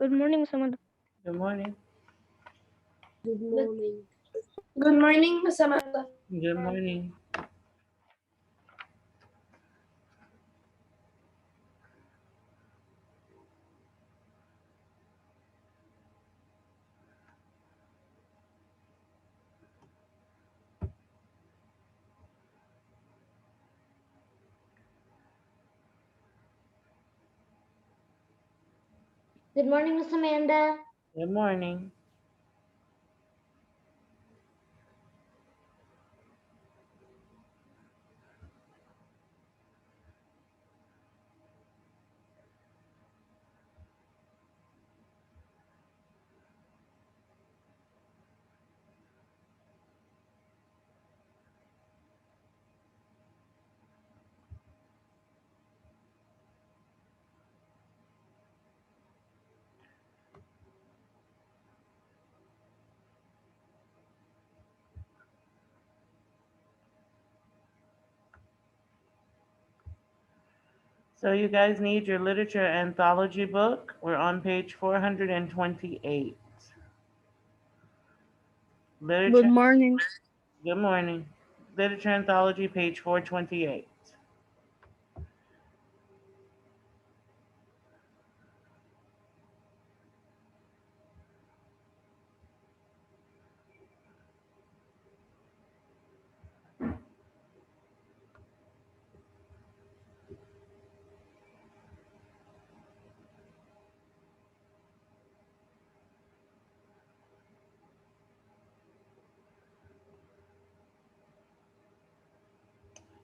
Good morning, Miss Amanda. Good morning. Good morning. Good morning, Miss Amanda. Good morning. Good morning, Miss Amanda. Good morning. So you guys need your literature anthology book. We're on page 428. Good Literature. morning. Good morning. Literature anthology, page 428.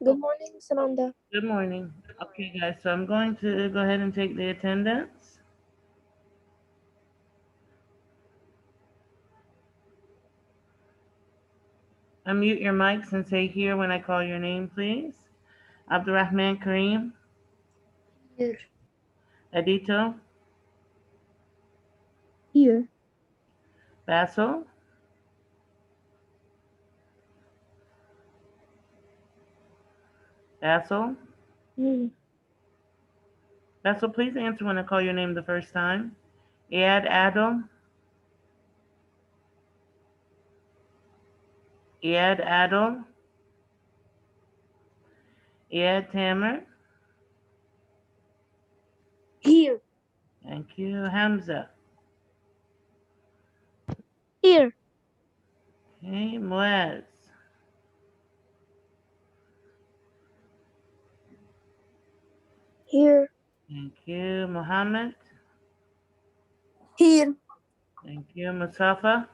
Good morning, Miss Amanda. Good morning. Okay, guys, so I'm going to go ahead and take the attendance. Unmute your mics and say here when I call your name, please. Abdurrahman Kareem, Here. Adito, Here. Basil, Basil. Here. Basil, please answer when I call your name the first time. Iyad Adel, Iyad Adel, Iyad Tamer. Here. Thank you. Hamza. Here. Okay, Muaz. Here. Thank you. Muhammad. Here. Thank you. Mustafa.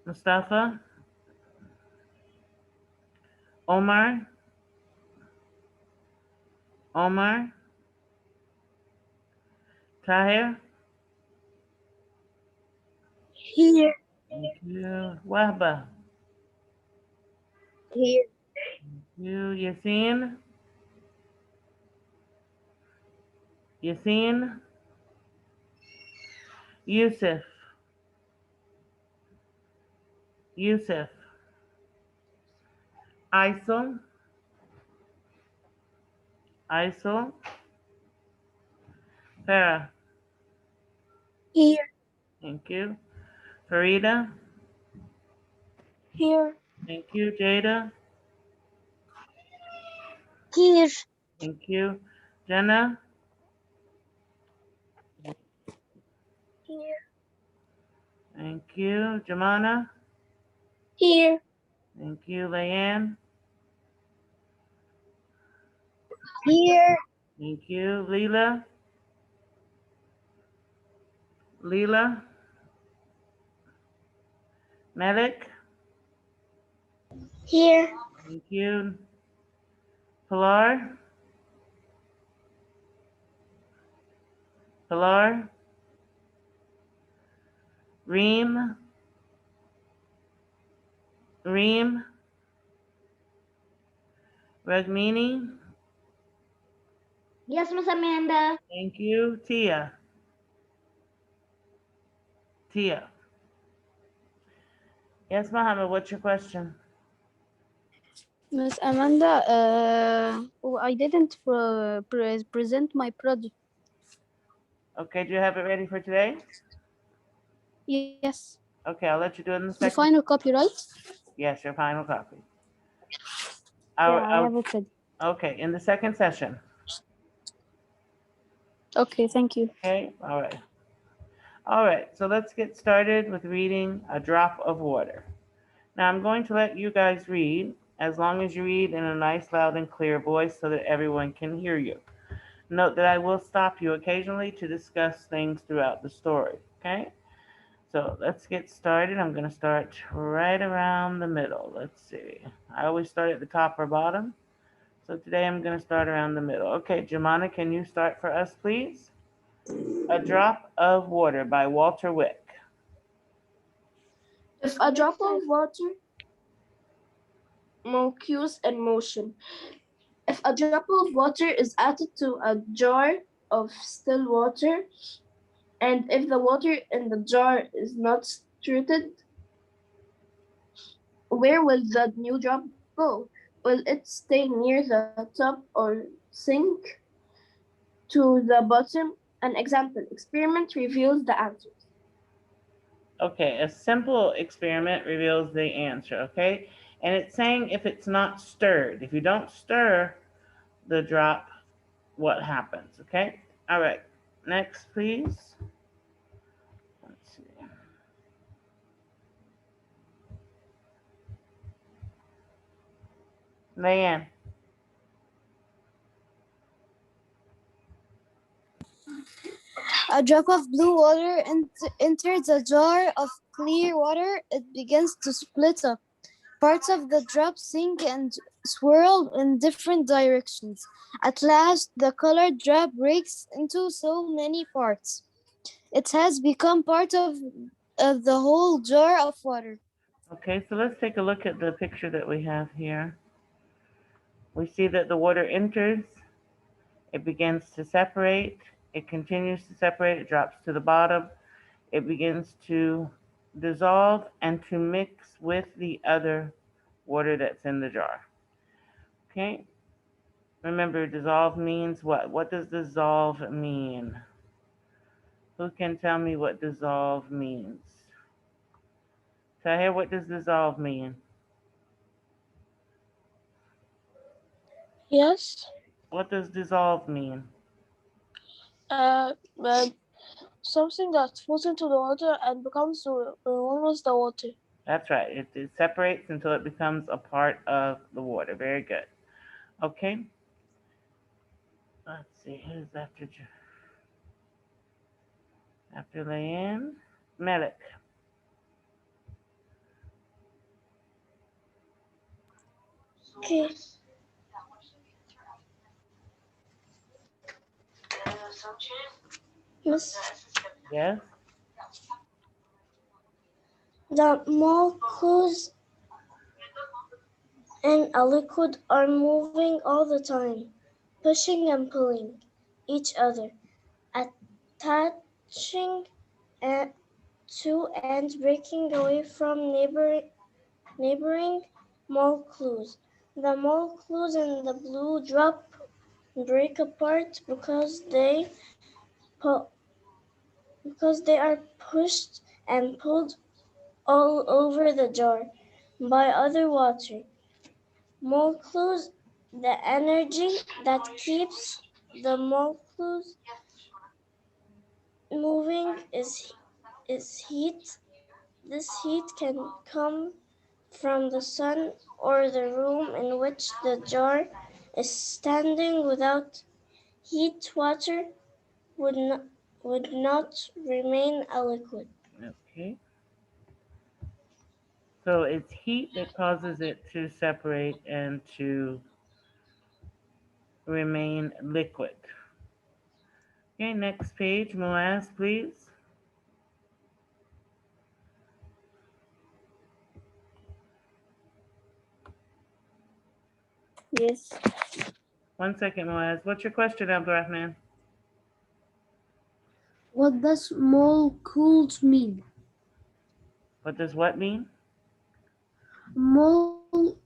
Mustafa. Omar. Omar. Tahir. Here. Thank you. Wahba. Here. Thank you. Yasin. Yasin. Yusuf. Yusuf. Isel. Isel. Farah. Here. Thank you. Farida. Here. Thank you. Jada. Here. Thank you. Jenna. Here. Thank you. Jamana. Here. Thank you. Leanne. Here. Thank you. Leela. Leela. Malik. Here. Thank you. Pilar. Pilar. Reem. Reem. Ragmini. Yes, Miss Amanda. Thank you. Tia. Tia. Yes, Muhammad, what's your question? Miss Amanda, I didn't present my project. Okay, do you have it ready for today? Yes. Okay, I'll let you do it in the The second. final copy, right? Yes, your final copy. Yeah, I have it ready. Okay, in the second session. Okay, thank you. Okay, all right. All right, so let's get started with reading A Drop of Water. Now I'm going to let you guys read, as long as you read in a nice, loud, and clear voice so that everyone can hear you. Note that I will stop you occasionally to discuss things throughout the story, okay? So let's get started. I'm going to start right around the middle. Let's see. I always start at the top or bottom. So today I'm going to start around the middle. Okay, Jemana, can you start for us, please? A Drop of Water by Walter Wick. If a drop of water, molecules in motion. If a drop of water is added to a jar of still water, and if the water in the jar is not treated, where will the new drop go? Will it stay near the top or sink to the bottom? An example experiment reveals the answers. Okay, a simple experiment reveals the answer, okay? And it's saying if it's not stirred. If you don't stir the drop, what happens, okay? All right, next, please. Let's see. Leanne. A drop of blue water enters a jar of clear water. It begins to split up. Parts of the drop sink and swirl in different directions. At last, the colored drop breaks into so many parts. It has become part of the whole jar of water. Okay, so let's take a look at the picture that we have here. We see that the water enters, it begins to separate, it continues to separate, it drops to the bottom, it begins to dissolve and to mix with the other water that's in the jar. Okay, remember, dissolve means what? What does dissolve mean? Who can tell me what dissolve means? Tahir, what does dissolve mean? Yes. What does dissolve mean? But something that falls into the water and becomes one with the water. That's right. It separates until it becomes a part of the water. Very good. Okay. Let's see. Who's after Leanne? Melik. Okay. Miss, Yes. the molecules in a liquid are moving all the time, pushing and pulling each other, attaching to and breaking away from neighboring molecules. The molecules in the blue drop break apart because they are pushed and pulled all over the jar by other water molecules. The energy that keeps the molecules moving is heat. This heat can come from the sun or the room in which the jar is standing. Without heat, water would not remain a liquid. Okay. So it's heat that causes it to separate and to remain liquid. Okay, next page, Moaz, please. Yes. 1 second, Moaz. What's your question, Abdurrahman? What does molecules mean? What does what mean? Molecule.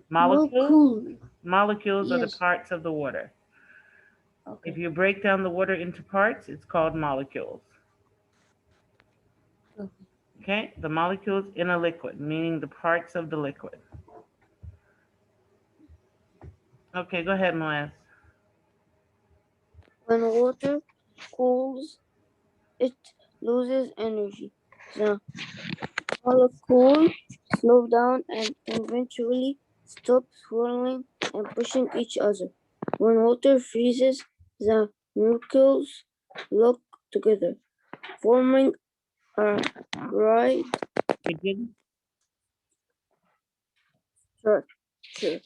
Molecules? Molecules are the Yes. parts of the water. If you break down the water into parts, it's called molecules. Okay, the molecules in a liquid, meaning the parts of the liquid. Okay, go ahead, Moaz. When water cools, it loses energy. The molecules slow down and eventually stop swirling and pushing each other. When water freezes, the molecules lock together, forming a right structure.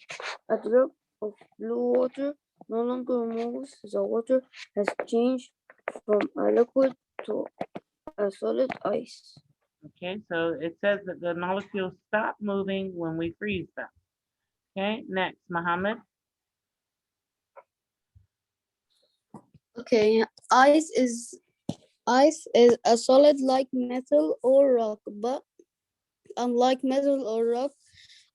A drop of blue water no longer moves. The water has changed from a liquid to a solid ice. Okay, so it says that the molecules stop moving when we freeze them. Okay, next, Mohammed. Okay, ice is a solid like metal or rock, but unlike metal or rock,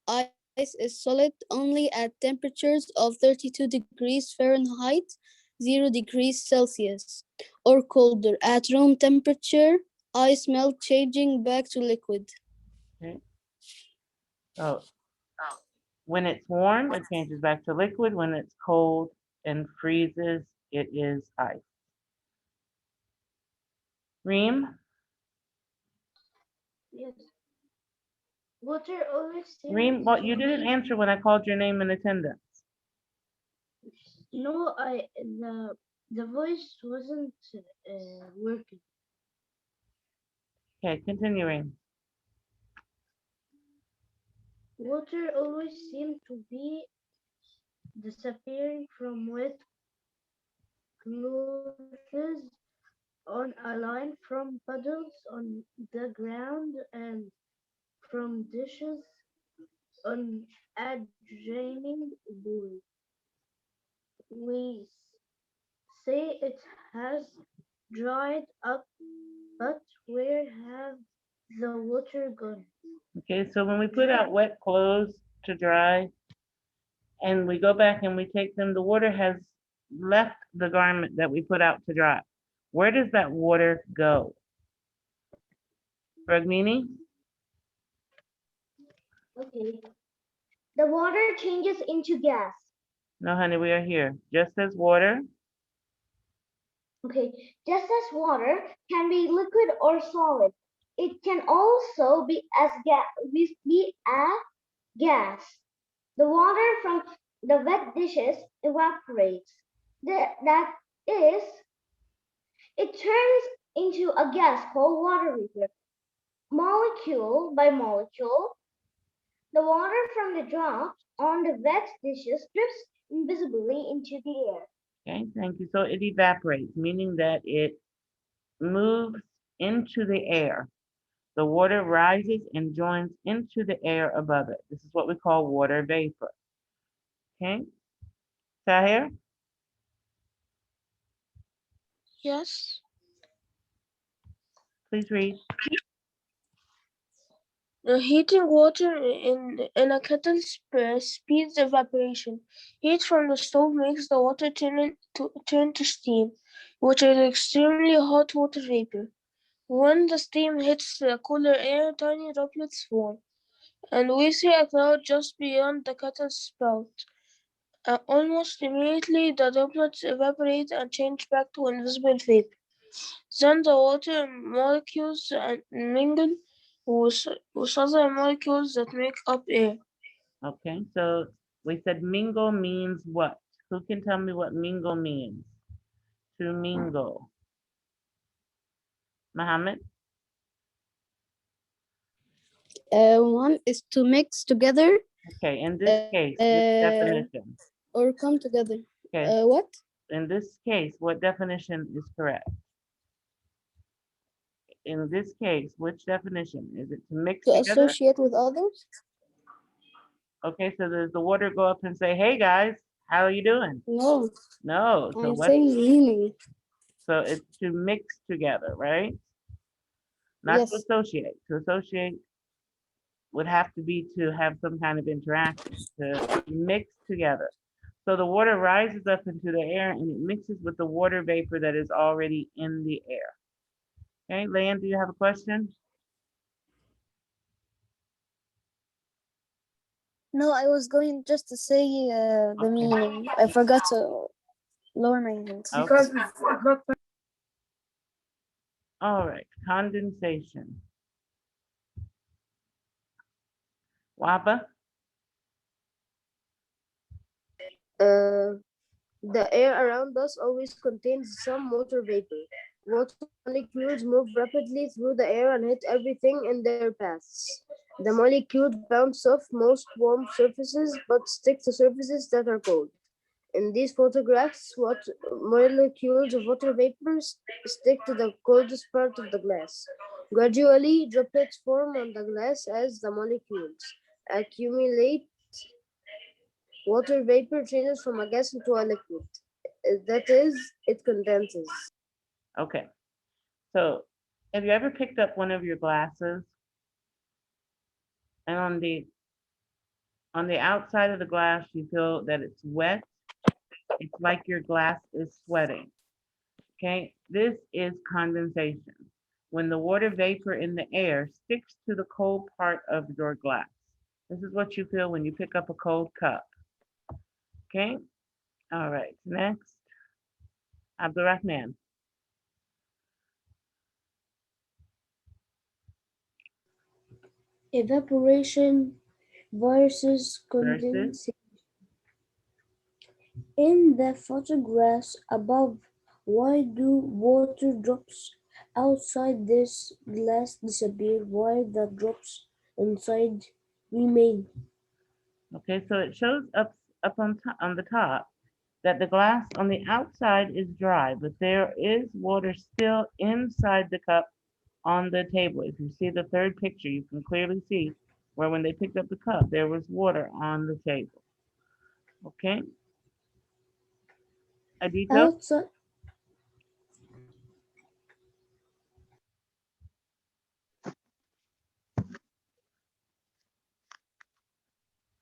ice is solid only at temperatures of 32 degrees Fahrenheit, 0 degrees Celsius, or colder. At room temperature, ice melts, changing back to liquid. Okay. Oh, when it's warm, it changes back to liquid. When it's cold and freezes, it is ice. Reem, Yes. Water always seems Reem, well, you to didn't be. answer when I called your name in attendance. No, the voice wasn't working. Okay, continuing. Water always seemed to be disappearing from wet clothes on a line, from puddles on the ground, and from dishes on a draining board. We say it has dried up, but where have the water gone? Okay, so when we put out wet clothes to dry and we go back and we take them, the water has left the garment that we put out to dry. Where does that water go? Ragmini? Okay. The water changes into gas. No, honey, we are here. Just as water. Okay. Just as water can be liquid or solid, it can also be a gas. The water from the wet dishes evaporates. That is, it turns into a gas called water vapor. Molecule by molecule, the water from the drops on the wet dishes drifts invisibly into the air. Okay, thank you. So it evaporates, meaning that it moves into the air. The water rises and joins into the air above it. This is what we call water vapor. Okay, Tahir? Yes. Please read. Heating water in a kettle speeds evaporation. Heat from the stove makes the water turn to steam, which is extremely hot water vapor. When the steam hits the cooler air, tiny droplets form, and we see a cloud just beyond the kettle spout. Almost immediately, the droplets evaporate and change back to invisible vapor. Then the water molecules mingle with other molecules that make up air. Okay, so we said mingle means what? Who can tell me what mingle means? To mingle. Mohammed? One is to mix together Okay, in this case, which definition? or come together. Okay, What? in this case, what definition is correct? In this case, which definition? Is it to mix To together? associate with others? Okay, so does the water go up and say, hey guys, how are you doing? No, No, so I'm what? saying meaning. So it's to mix together, right? Not to Yes. associate. To associate would have to be to have some kind of interaction, to mix together. So the water rises up into the air and it mixes with the water vapor that is already in the air. Okay, Leanne, do you have a question? No, I was going just to say the Okay. meaning. I forgot to lower my hands. Okay. All right, condensation. Waba? The air around us always contains some water vapor. Water molecules move rapidly through the air and hit everything in their paths. The molecules bounce off most warm surfaces but stick to surfaces that are cold. In these photographs, molecules of water vapor stick to the coldest part of the glass. Gradually, droplets form on the glass as the molecules accumulate. Water vapor changes from a gas into a liquid. That is, it condenses. Okay. So have you ever picked up one of your glasses and on the outside of the glass you feel that it's wet? It's like your glass is sweating. Okay, this is condensation. When the water vapor in the air sticks to the cold part of your glass. This is what you feel when you pick up a cold cup. Okay, all right, next, Abdurrahman. Evaporation versus Versus, condensation. In the photographs above, why do water drops outside this glass disappear while the drops inside remain? okay, so it shows up on the top that the glass on the outside is dry, but there is water still inside the cup on the table. If you see the third picture, you can clearly see where when they picked up the cup, there was water on the table. Okay, Adito? Outside,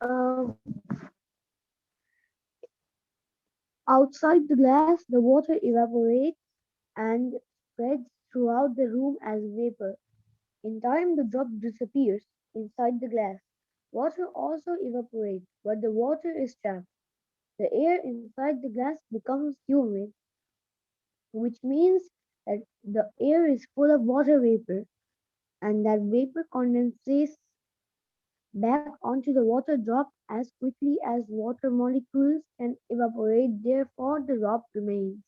Um, Outside the glass, the water evaporates and spreads throughout the room as vapor. In time, the drop disappears inside the glass. Water also evaporates, but the water is trapped. The air inside the glass becomes humid, which means that the air is full of water vapor, and that vapor condenses back onto the water drop as quickly as water molecules can evaporate. Therefore, the drop remains.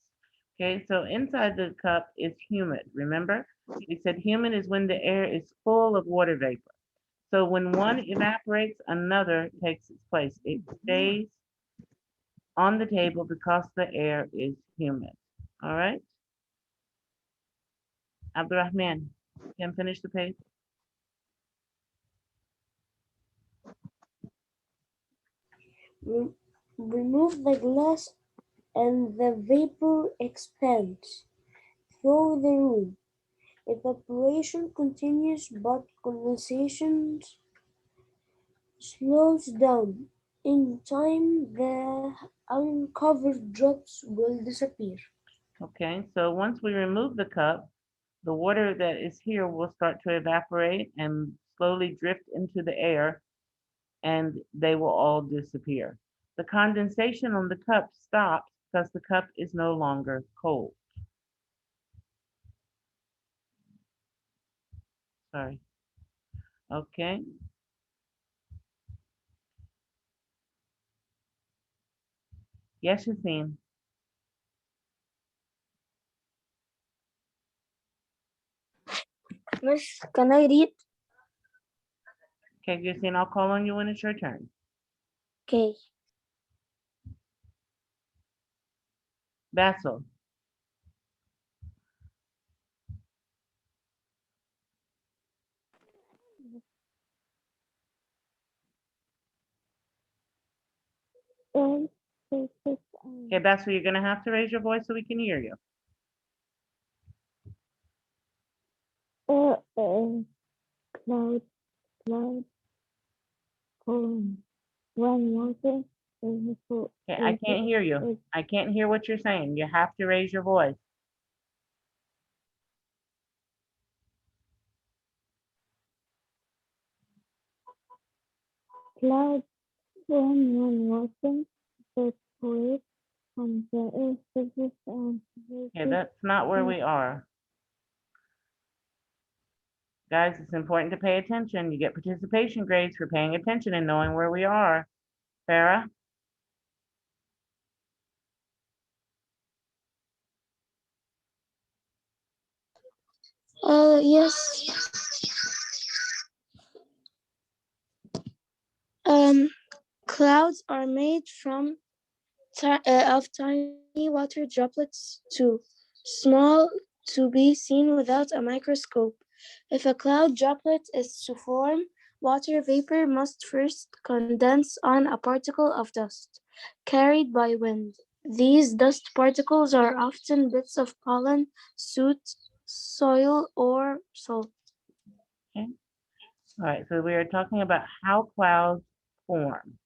Okay, so inside the cup is humid. Remember? We said humid is when the air is full of water vapor. So when one evaporates, another takes its place. It stays on the table because the air is humid. All right? Abdurrahman, can finish the page? remove the glass and the vapor expands through the room. Evaporation continues, but condensation slows down. In time, the uncovered drops will disappear. Okay, so once we remove the cup, the water that is here will start to evaporate and slowly drift into the air, and they will all disappear. The condensation on the cup stops because the cup is no longer cold. Sorry. Okay. Yes, Yassine. Miss, can I read? Okay, Yassine, I'll call on you when it's your turn. Okay. Basil. Okay, Basil, you're gonna have to raise your voice so we can hear you. Cloud, cloud, when water Okay, I can't hear you. I can't hear what you're saying. You have to raise your voice. Clouds form when water separates from the Earth's surface and Okay, vapor. that's not where we are. Guys, it's important to pay attention. You get participation grades for paying attention and knowing where we are. Farah? Yes. Um, Clouds are made of tiny water droplets, too small to be seen without a microscope. If a cloud droplet is to form, water vapor must first condense on a particle of dust carried by wind. These dust particles are often bits of pollen, soot, soil, or salt. Okay. All right, so we are talking about how clouds form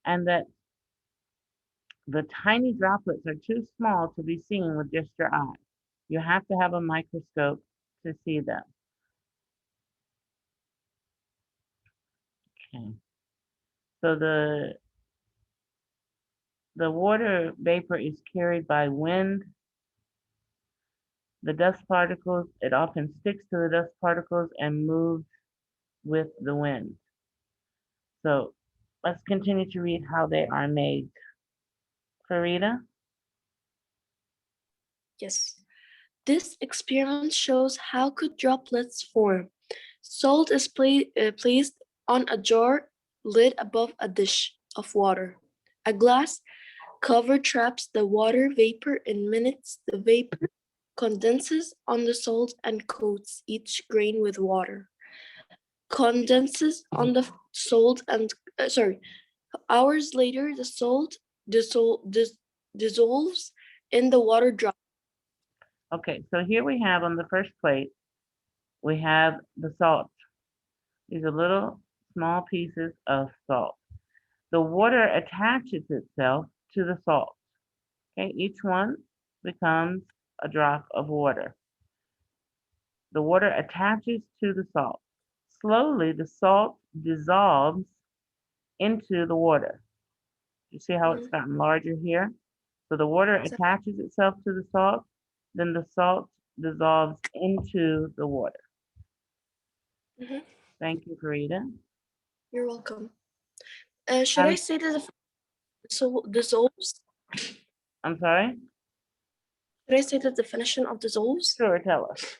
and that the tiny droplets are too small to be seen with just your eye. You have to have a microscope to see them. Okay. So the water vapor is carried by wind. The dust particles, it often sticks to the dust particles and moves with the wind. So let's continue to read how they are made. Farida? Yes. This experiment shows how could droplets form. Salt is placed on a jar lid above a dish of water. A glass cover traps the water vapor. In minutes. The vapor condenses on the salt and coats each grain with water. Condenses on the salt and hours later the salt dissolves in the water drop. Okay, so here we have on the first plate, we have the salt. These are little small pieces of salt. The water attaches itself to the salt. Okay, each one becomes a drop of water. The water attaches to the salt. Slowly, the salt dissolves into the water. You see how it's gotten larger here? So the water attaches itself to the salt, then the salt dissolves into the water. Mhm. Thank you, Farida. You're welcome. Should I I'm, say that the dissolves? I'm sorry? Should I say the definition of dissolves? Sure, tell us.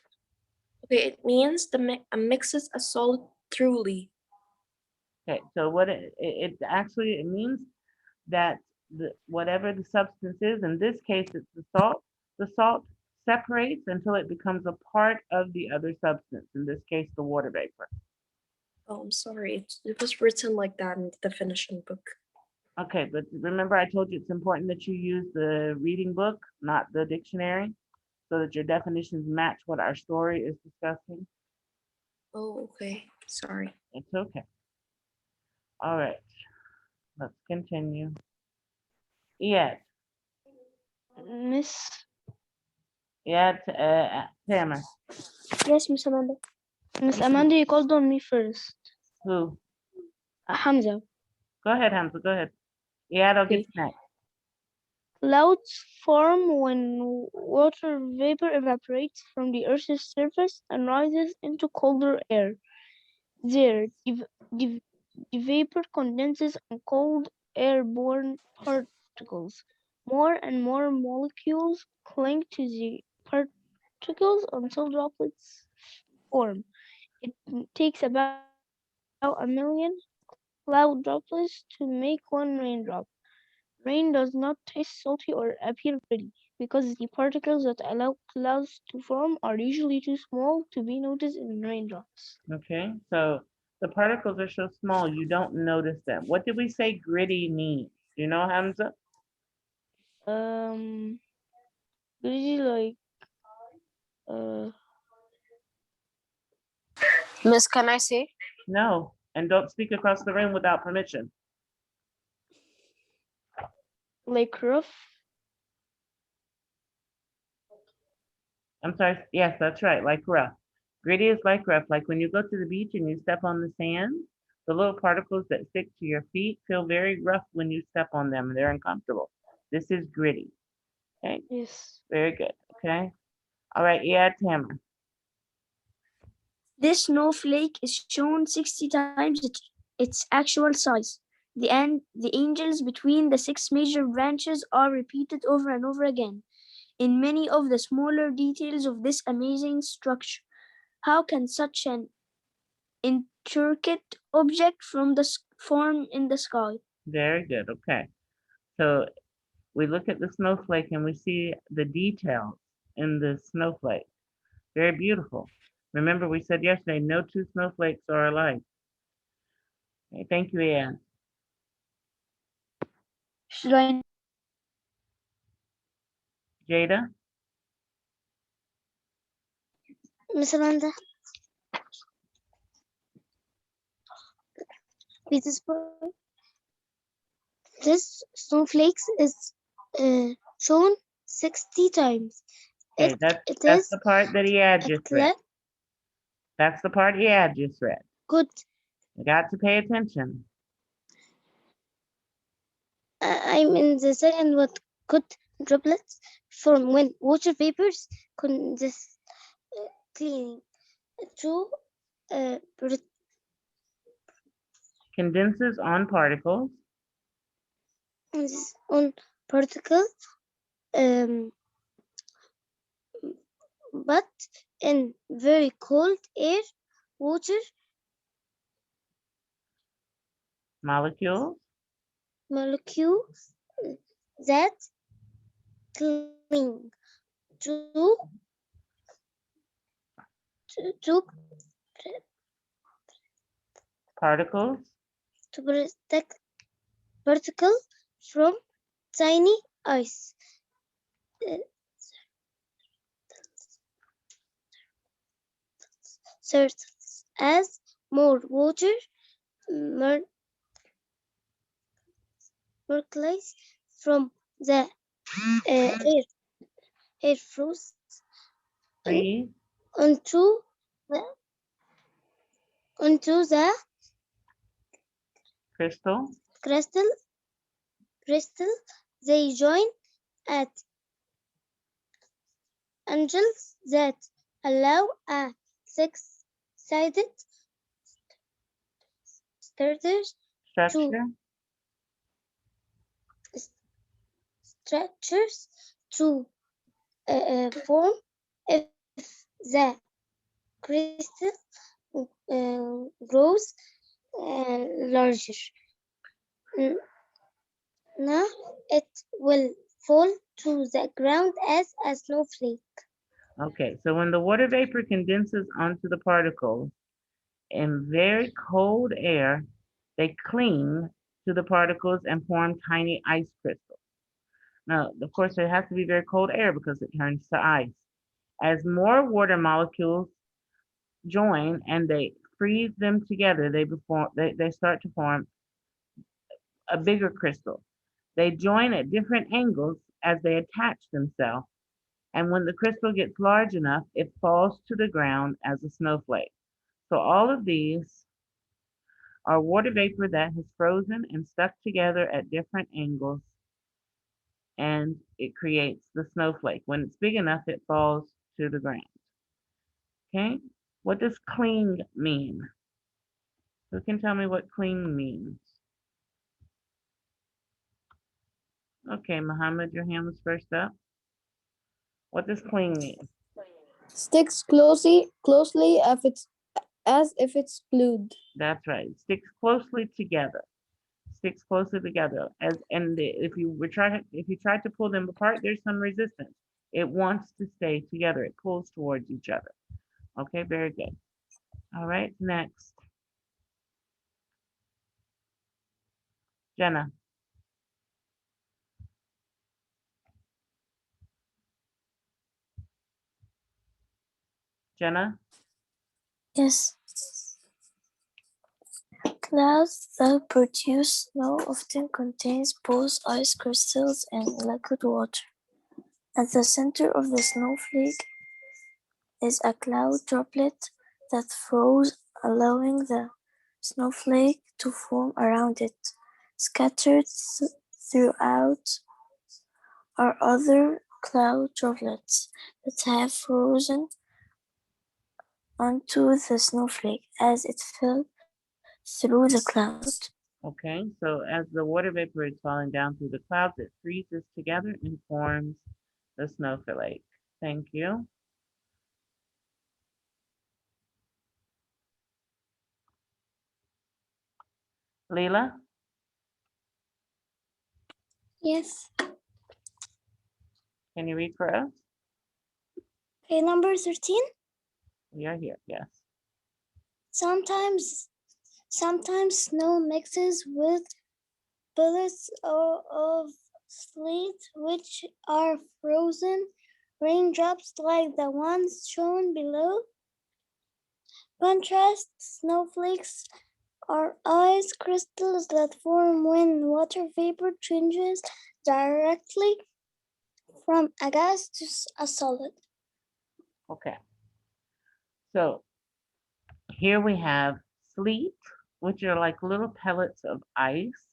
Okay, it means mixes a solid thoroughly. Okay, so what it actually, it means that whatever the substance is, in this case it's the salt separates until it becomes a part of the other substance, in this case the water vapor. Oh, I'm sorry. It was written like that in the definition book. Okay, but remember I told you it's important that you use the reading book, not the dictionary, so that your definitions match what our story is discussing. Oh, okay. Sorry. It's okay. All right, let's continue. Yes, Miss, yeah, Tamer. Yes, Miss Amanda. Miss Amanda, you called on me first. Who? Hamza. Go ahead, Hamza, go ahead. Yeah, I'll get Okay. next. Clouds form when water vapor evaporates from the Earth's surface and rises into colder air. There, the vapor condenses on cold airborne particles. More and more molecules cling to the particles until droplets form. It takes about a million cloud droplets to make one raindrop. Rain does not taste salty or appear pretty because the particles that allow clouds to form are usually too small to be noticed in raindrops. Okay, so the particles are so small you don't notice them. What did we say gritty means? Do you know, Hamza? Um, really like uh, Miss, can I say? No, and don't speak across the room without permission. Like rough. I'm sorry. Yes, that's right. Like rough. Gritty is like rough. Like when you go to the beach and you step on the sand, the little particles that stick to your feet feel very rough when you step on them. They're uncomfortable. This is gritty. Okay. Yes. Very good. Okay. All right. Yeah, Tamara. This snowflake is shown 60 times its actual size. The angels between the six major branches are repeated over and over again in many of the smaller details of this amazing structure. How can such an intricate object form in the sky? Very good. Okay. So we look at the snowflake and we see the details in the snowflake. Very beautiful. Remember, we said yesterday, no two snowflakes are alike. Okay, thank you, Anne. Should I? Jada? Miss Amanda, this snowflakes is shown 60 times. Okay, It that's is the part that he had a just read. That's the part he had just read. good. You got to pay attention. I'm in the second what could droplets form when water vapors condense cleaning to Condenses on particles. on particles, um, but in very cold air, water Molecules. molecules that cling to Particles. to protect particles from tiny ice. Uh, Certain as more water percolates from the air flows Freeze. onto the onto the Crystal. crystal. They join at angles that allow a six-sided structures to Structure. structures to form if the crystal grows larger. N- Now it will fall to the ground as a snowflake. Okay, so when the water vapor condenses onto the particles in very cold air, they cling to the particles and form tiny ice crystals. Now, of course, it has to be very cold air because it turns to ice. As more water molecules join and they freeze them together, they start to form a bigger crystal. They join at different angles as they attach themselves, and when the crystal gets large enough, it falls to the ground as a snowflake. So all of these are water vapor that has frozen and stuck together at different angles, and it creates the snowflake. When it's big enough, it falls to the ground. Okay? What does cling mean? Who can tell me what cling means? Okay, Muhammad, your hand was first up. What does cling mean? Sticks closely as if it's glued. That's right. It sticks closely together. Sticks closely together. If you try to pull them apart, there's some resistance. It wants to stay together. It pulls towards each other. Okay, very good. All right, next. Jenna. Jenna? Yes. Clouds that produce snow often contains both ice crystals and liquid water. At the center of the snowflake is a cloud droplet that froze, allowing the snowflake to form around it. Scattered throughout are other cloud droplets that have frozen onto the snowflake as it fell through the cloud. Okay, so as the water vapor is falling down through the clouds, it freezes together and forms the snowflake. Thank you. Leela, Yes. can you read for us? Okay, number 13. We are here, yes. Sometimes snow mixes with pellets of sleet, which are frozen raindrops like the ones shown below. Contrast snowflakes are ice crystals that form when water vapor changes directly from a gas to a solid. Okay, so here we have sleet, which are like little pellets of ice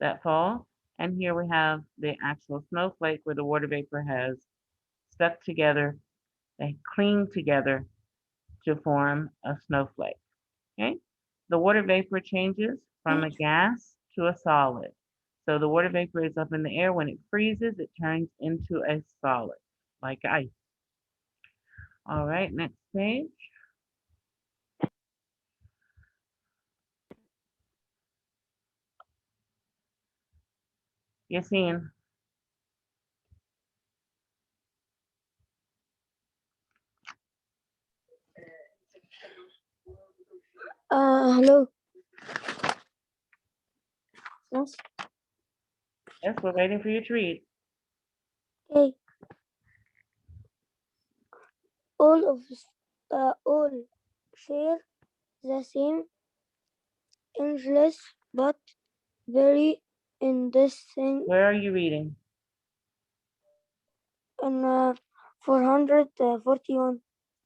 that fall. And here we have the actual snowflake where the water vapor has stuck together, they cling together to form a snowflake. Okay, the water vapor changes from a gas to a solid. So the water vapor is up in the air. When it freezes, it turns into a solid, like ice. All right, next page. Yassine, Hello. Yes. yes, we're waiting for you to read. Okay. All share the same endless but very indistinct Where are you reading? in 441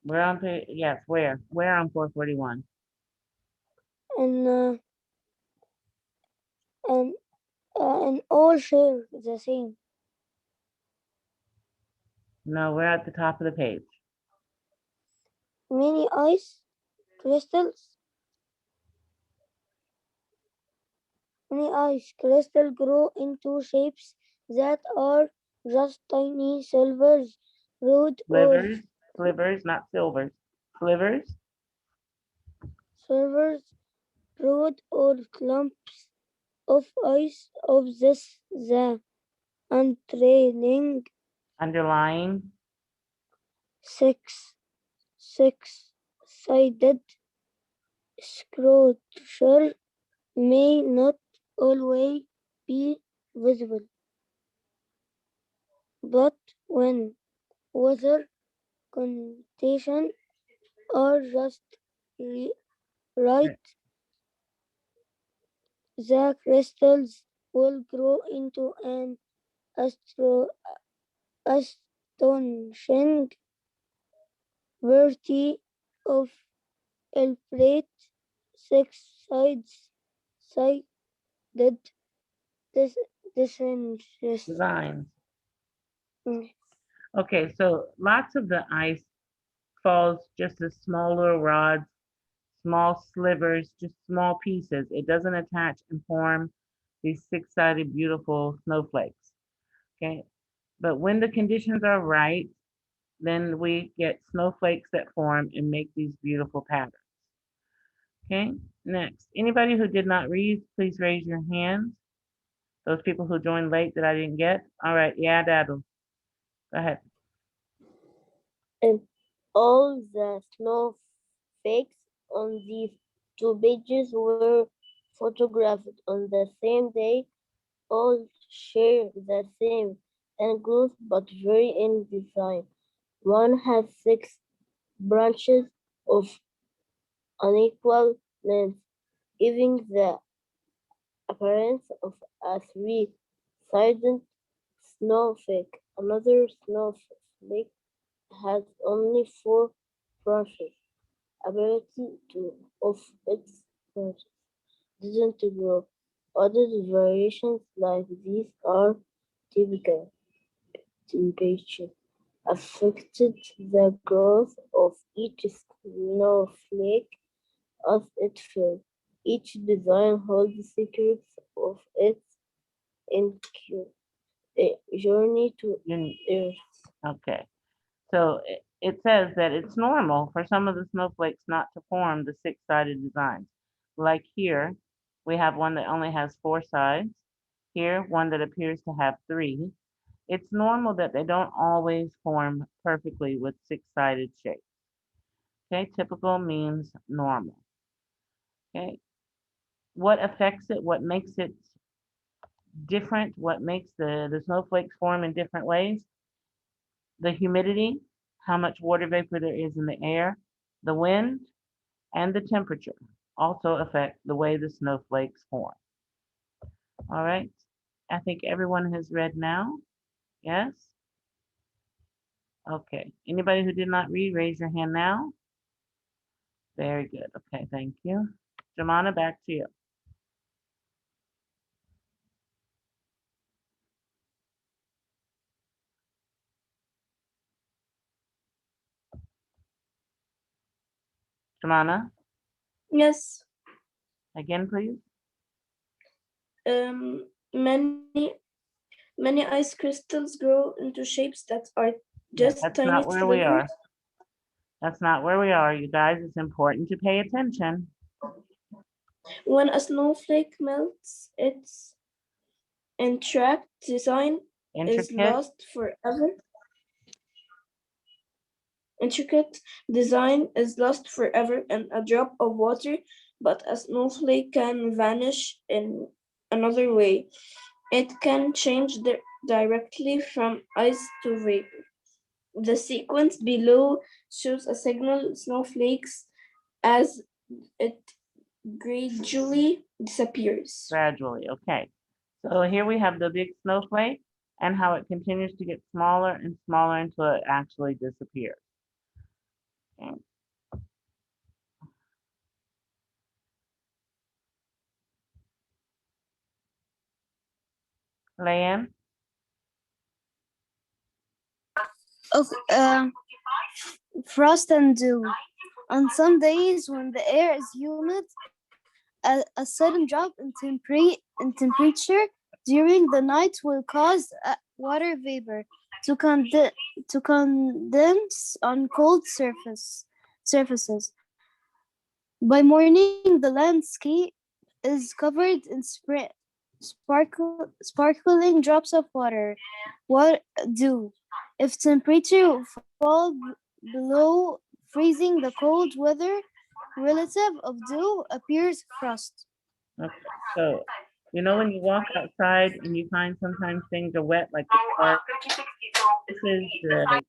We're on page, yes, where? Where on 441? and and and all share the same. No, we're at the top of the page. Many ice crystals Many ice crystals grow into shapes that are just tiny silvers, rude or Slivers, not silvers. Slivers, silvers, rude or clumps of ice of this the untrailing underlying, six six-sided structure may not always be visible, but when water conditions are just right, the crystals will grow into an astonishing variety of elaborate six-sided dis- distances. designs. Okay, so lots of the ice falls just as small little rods, small slivers, just small pieces. It doesn't attach and form these six-sided beautiful snowflakes. Okay, but when the conditions are right, then we get snowflakes that form and make these beautiful patterns. Okay, next. Anybody who did not read, please raise your hand. Those people who joined late that I didn't get. All right, yeah, Daddle. Go ahead. And all the snowflakes on these two pages were photographed on the same day. All share the same angles but vary in design. One has six branches of unequal length. giving the appearance of a three-sided snowflake. Another snowflake has only four branches. Ability to of its branches didn't grow. Other variations like these are typical. Temperature affected the growth of each snowflake as it fell. Each design holds secrets of its incredible journey to You, Earth. okay. So it says that it's normal for some of the snowflakes not to form the six-sided designs. Like here, we have one that only has four sides. Here, one that appears to have three. It's normal that they don't always form perfectly with six-sided shape. Okay, typical means normal. Okay, what affects it? What makes it different? What makes the snowflakes form in different ways? The humidity, how much water vapor there is in the air, the wind, and the temperature also affect the way the snowflakes form. All right, I think everyone has read now. Yes? Okay. Anybody who did not read, raise your hand now. Very good. Okay, thank you. Jamana, back to you. Jamana, Yes. again, please. Many ice crystals grow into shapes that are Yeah, just that's tiny not where we slivers. are. That's not where we are, you guys. It's important to pay attention. When a snowflake melts, its intricate design is Intricate, lost forever. Intricate design is lost forever in a drop of water, but a snowflake can vanish in another way. It can change directly from ice to vapor. The sequence below shows a signal snowflakes as it gradually disappears. gradually. Okay. So here we have the big snowflake and how it continues to get smaller and smaller until it actually disappears. Okay. Leanne, Of frost and dew. On some days when the air is humid, a sudden drop in temperature during the night will cause water vapor to, to condense on cold surfaces. By morning, the landscape is covered in sparkling drops of water. What do? If temperature fall below freezing, the cold weather relative of dew appears frost. okay. So, you know when you walk outside and you find sometimes things are wet, like the car. This is the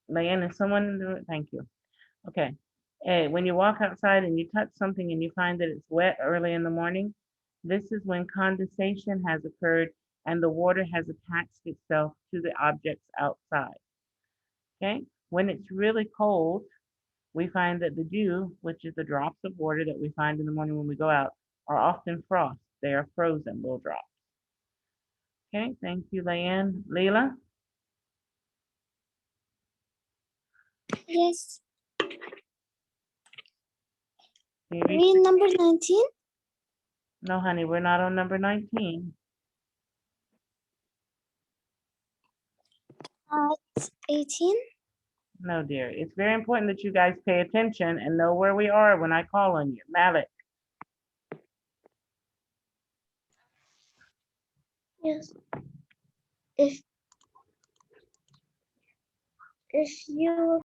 Leanne. Is someone in the room? Thank you. Okay. Hey, when you walk outside and you touch something and you find that it's wet early in the morning, this is when condensation has occurred and the water has attached itself to the objects outside. Okay. When it's really cold, we find that the dew, which is the drops of water that we find in the morning when we go out, are often frost. They are frozen little drops. Okay, thank you, Leanne. Leila, Yes. can you read? Read number 19. No, honey, we're not on number 19. 18. No, dear. It's very important that you guys pay attention and know where we are when I call on you. Malik, Yes. If if you